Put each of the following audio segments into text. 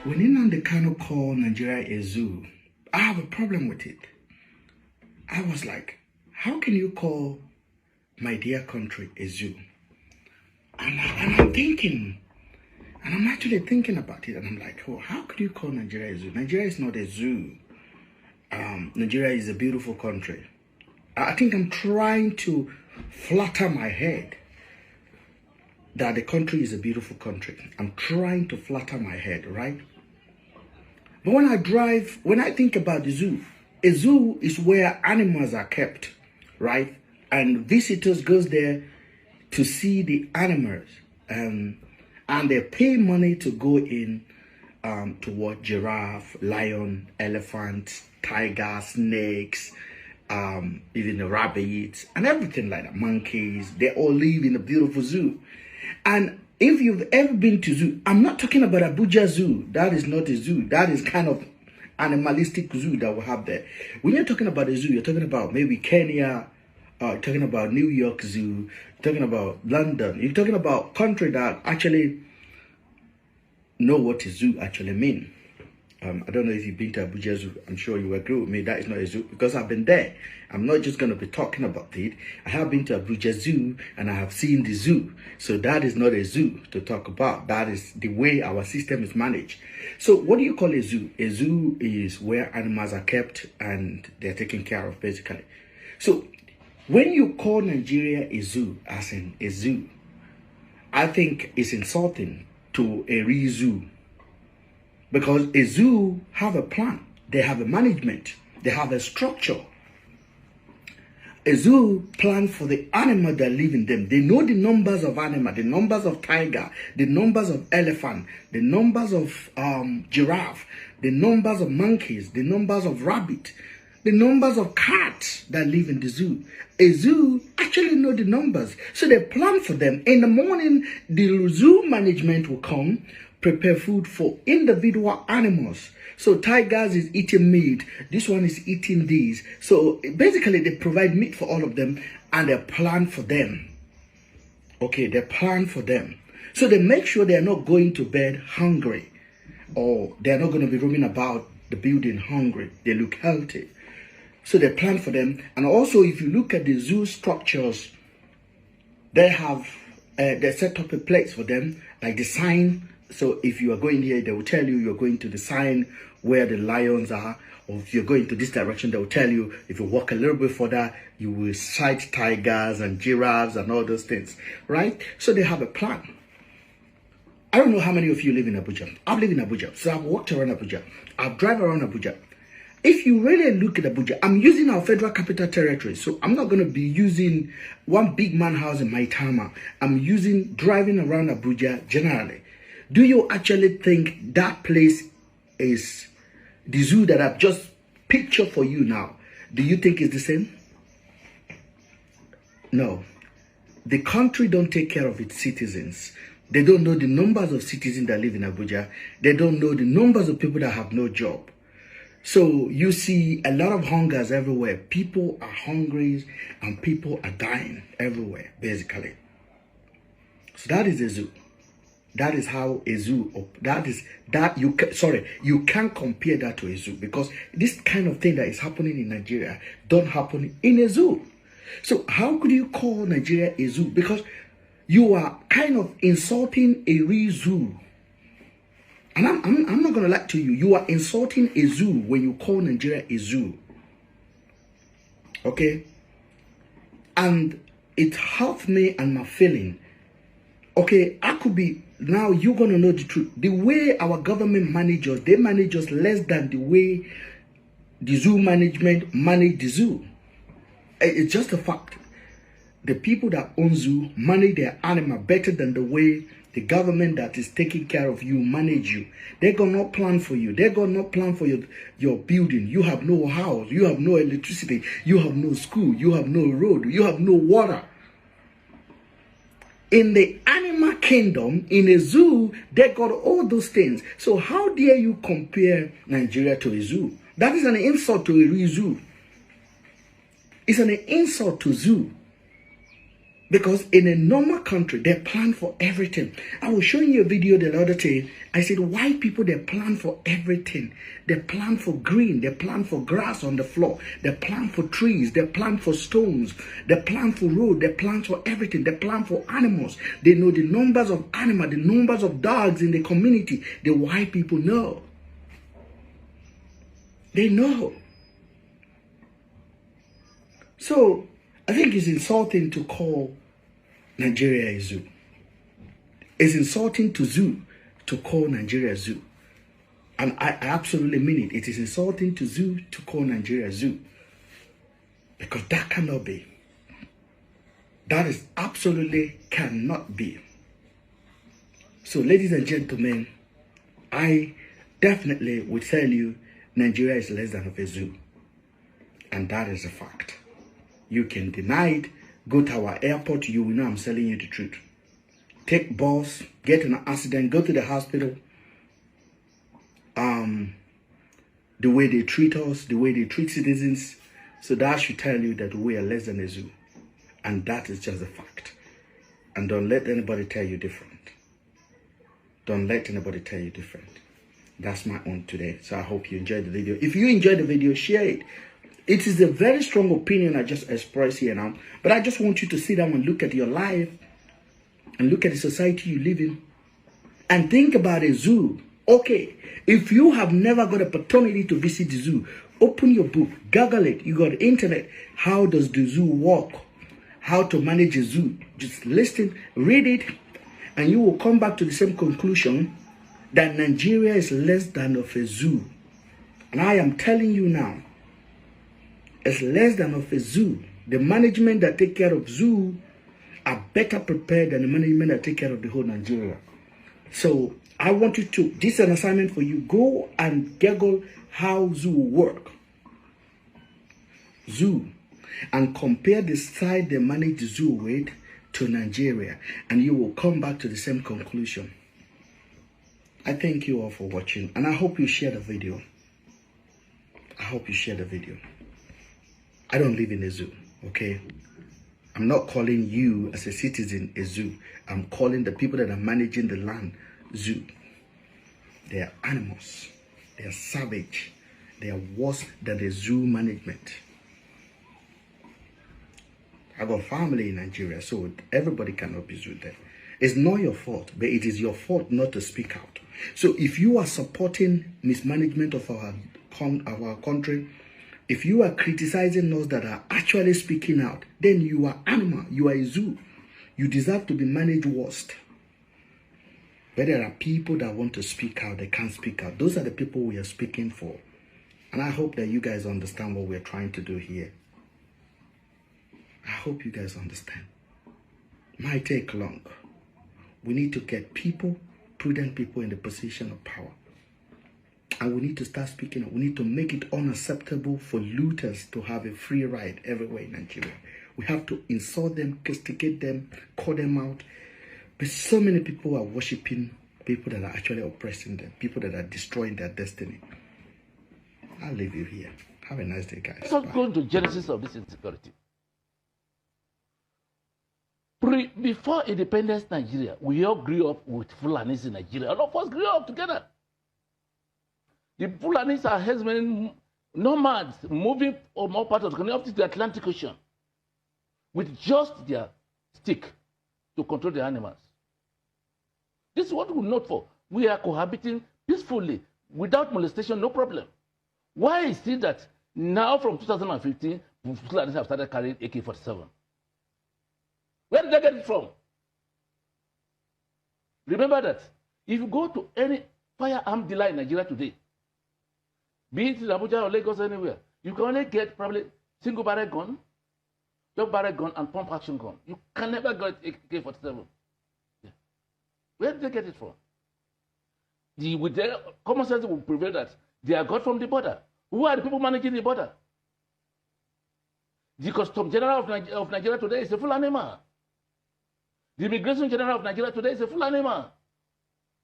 When Nnamdi Kanu called Nigeria a zoo, I have a problem with it. I was like, how can you call my dear country a zoo? And I'm thinking, and I'm actually thinking about it, and I'm like, oh, how could you call Nigeria a zoo? Nigeria is not a zoo. Nigeria is a beautiful country. I think I'm trying to flatter my head that the country is a beautiful country. I'm trying to flatter my head, right? But when I think about the zoo, a zoo is where animals are kept, right? And visitors goes there to see the animals, and they pay money to go in to watch giraffe, lion, elephant, tiger, snakes, even the rabbits and everything like that, monkeys. They all live in a beautiful zoo. And if you've ever been to zoo, I'm not talking about Abuja Zoo. That is not a zoo. That is kind of animalistic zoo that we have there. When you're talking about a zoo, you're talking about maybe Kenya, talking about New York Zoo, talking about London. You're talking about country that actually know what a zoo actually means. I don't know if you've been to Abuja Zoo. I'm sure you agree with me. That is not a zoo because I've been there. I'm not just going to be talking about it. I have been to Abuja Zoo and I have seen the zoo. So that is not a zoo to talk about. That is the way our system is managed. So what do you call a zoo? A zoo is where animals are kept and they're taken care of, basically. So when you call Nigeria a zoo, as in a zoo, I think it's insulting to a real zoo. Because a zoo have a plan, they have a management, they have a structure. A zoo plan for the animal that live in them. They know the numbers of animal, the numbers of tiger, the numbers of elephant, the numbers of giraffe, the numbers of monkeys, the numbers of rabbit, the numbers of cats that live in the zoo. A zoo actually know the numbers, so they plan for them. In the morning, the zoo management will come, prepare food for individual animals. So tigers is eating meat, this one is eating these. So basically they provide meat for all of them and they plan for them. Okay, they plan for them. So they make sure they are not going to bed hungry, or they are not going to be roaming about the building hungry. They look healthy. So they plan for them. And also if you look at the zoo structures, they have, they set up a place for them, like the sign. So if you are going here, they will tell you you're going to the sign where the lions are, or if you're going to this direction, they will tell you if you walk a little bit further, you will sight tigers and giraffes and all those things, right? So they have a plan. I don't know how many of you live in Abuja. I live in Abuja, so I've walked around Abuja. I've driven around Abuja. If you really look at Abuja, I'm using our Federal Capital Territory, so I'm not going to be using one big man house in Maitama. I'm using driving around Abuja generally. Do you actually think that place is the zoo that I've just pictured for you now? Do you think it's the same? No. The country don't take care of its citizens. They don't know the numbers of citizens that live in Abuja. They don't know the numbers of people that have no job. So you see a lot of hungers everywhere. People are hungry and people are dying everywhere, basically. So that is a zoo. That is how a zoo, you can't compare that to a zoo, because this kind of thing that is happening in Nigeria don't happen in a zoo. So how could you call Nigeria a zoo? Because you are kind of insulting a real zoo. And I'm not going to lie to you. You are insulting a zoo when you call Nigeria a zoo. Okay? And it hurts me and my feeling. Okay, I could be, now you're going to know the truth. The way our government manages, they manage us less than the way the zoo management manage the zoo. It's just a fact. The people that own zoo manage their animal better than the way the government that is taking care of you manage you. They're going to not plan for you. They're going to not plan for your building. You have no house. You have no electricity. You have no school. You have no road. You have no water. In the animal kingdom, in a zoo, they got all those things. So how dare you compare Nigeria to a zoo? That is an insult to a real zoo. It's an insult to zoo. Because in a normal country, they plan for everything. I was showing you a video the other day. I said, white people, they plan for everything. They plan for green. They plan for grass on the floor. They plan for trees. They plan for stones. They plan for road. They plan for everything. They plan for animals. They know the numbers of animals, the numbers of dogs in the community. The white people know. They know. So, I think it's insulting to call Nigeria a zoo. It's insulting to zoo to call Nigeria a zoo. And I absolutely mean it. It is insulting to zoo to call Nigeria a zoo. Because that cannot be. That is absolutely cannot be. So, ladies and gentlemen, I definitely would tell you Nigeria is less than a zoo. And that is a fact. You can deny it. Go to our airport. You will know I'm telling you the truth. Take bus. Get in an accident. Go to the hospital. The way they treat us. The way they treat citizens. So that should tell you that we are less than a zoo. And that is just a fact. And don't let anybody tell you different. Don't let anybody tell you different. That's my own today. So I hope you enjoyed the video. If you enjoyed the video, share it. It is a very strong opinion I just expressed here now. But I just want you to sit down and look at your life. And look at the society you live in. And think about a zoo. Okay, if you have never got an opportunity to visit the zoo, open your book, Google it. You got the internet. How does the zoo work? How to manage a zoo? Just listen, read it. And you will come back to the same conclusion that Nigeria is less than of a zoo. And I am telling you now, it's less than of a zoo. The management that take care of zoo are better prepared than the management that take care of the whole Nigeria. So I want you to, this is an assignment for you. Go and Google how zoo work. Zoo. And compare the side they manage the zoo with to Nigeria. And you will come back to the same conclusion. I thank you all for watching. And I hope you share the video. I hope you share the video. I don't live in a zoo, okay? I'm not calling you as a citizen a zoo. I'm calling the people that are managing the land zoo. They are animals. They are savage. They are worse than the zoo management. I got family in Nigeria, so everybody cannot be zoo there. It's not your fault, but it is your fault not to speak out. So if you are supporting mismanagement of our country, if you are criticizing us that are actually speaking out, then you are animal, you are a zoo. You deserve to be managed worst. But there are people that want to speak out, they can't speak out. Those are the people we are speaking for. And I hope that you guys understand what we're trying to do here. I hope you guys understand. Might take long. We need to get people, prudent people in the position of power. And we need to start speaking up. We need to make it unacceptable for looters to have a free ride everywhere in Nigeria. We have to insult them, castigate them, call them out. But so many people are worshiping people that are actually oppressing them, people that are destroying their destiny. I'll leave you here. Have a nice day, guys. Let's not go into genesis of this insecurity. Before independence Nigeria, we all grew up with Fulanis in Nigeria. All of us grew up together. The Fulanis are herdsmen, nomads, moving from all parts of the country up to the Atlantic Ocean with just their stick to control the animals. This is what we note for. We are cohabiting peacefully, without molestation, no problem. Why is it that now from 2015, Fulanis have started carrying AK-47? Where did they get it from? Remember that if you go to any firearm dealer in Nigeria today, be it in Abuja or Lagos, anywhere, you can only get probably single barrel gun, double barrel gun, and pump action gun. You can never get AK-47. Yeah. Where did they get it from? With their common sense will prevail that they are got from the border. Who are the people managing the border? The Custom General of Nigeria today is a Fulani man. The Immigration General of Nigeria today is a Fulani man.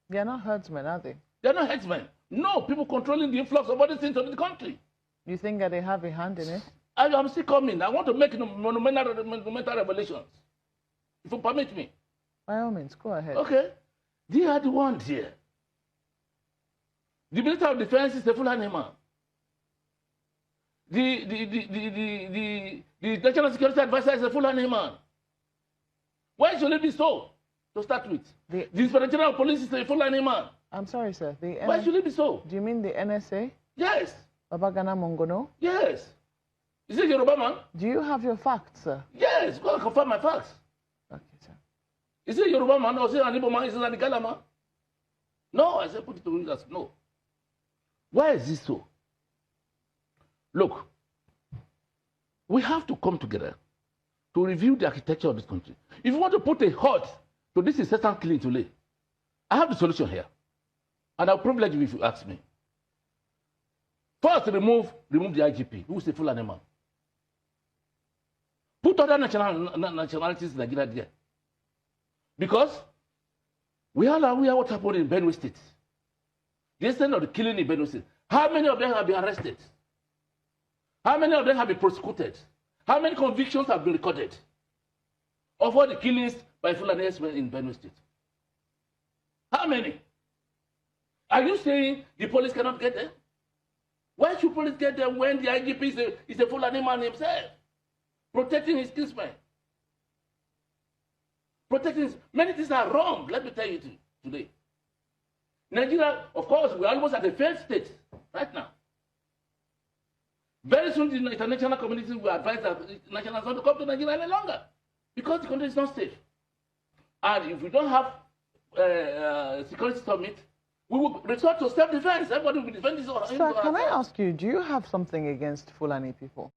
They are not herdsmen, are they? They are not herdsmen. No, people controlling the influx of bodies into the country. You think that they have a hand in it? I'm still coming. I want to make monumental revelations. if you permit me. By all means, go ahead. Okay. They are the ones here. The Minister of Defense is a Fulani man. The National Security Advisor is a Fulani man. Why should it be so? To start with. The Inspector General of Police is a Fulani man. I'm sorry, sir. Why should it be so? Do you mean the NSA? Yes. Babagana Mongono? Yes. Is it Yoruba man? Do you have your facts, sir? Yes. Go and confirm my facts. Okay, sir. Is it Yoruba man or is it an Igbo man? Is it an Igala man? No, I said put it to him as no. Why is this so? Look, we have to come together to review the architecture of this country. If you want to put a halt to this incessant killing today, I have the solution here. And I'll privilege you if you ask me. First, remove the IGP, who is a Fulani man. Put other nationalities in Nigeria there. Because we are aware what happened in Benue State. The extent of the killing in Benue State. How many of them have been arrested? How many of them have been prosecuted? How many convictions have been recorded of all the killings by Fulani men in Benue State? How many? Are you saying the police cannot get them? Why should police get them when the IGP is a Fulani man himself? Protecting his kinsmen. Many things are wrong, let me tell you today. Nigeria, of course, we're almost at a failed state right now. Very soon, the international community will advise that nationals not to come to Nigeria any longer because the country is not safe. And if we don't have security summit, we will resort to self-defense. Everybody will defend his own. Sir, can I ask you, do you have something against Fulani people?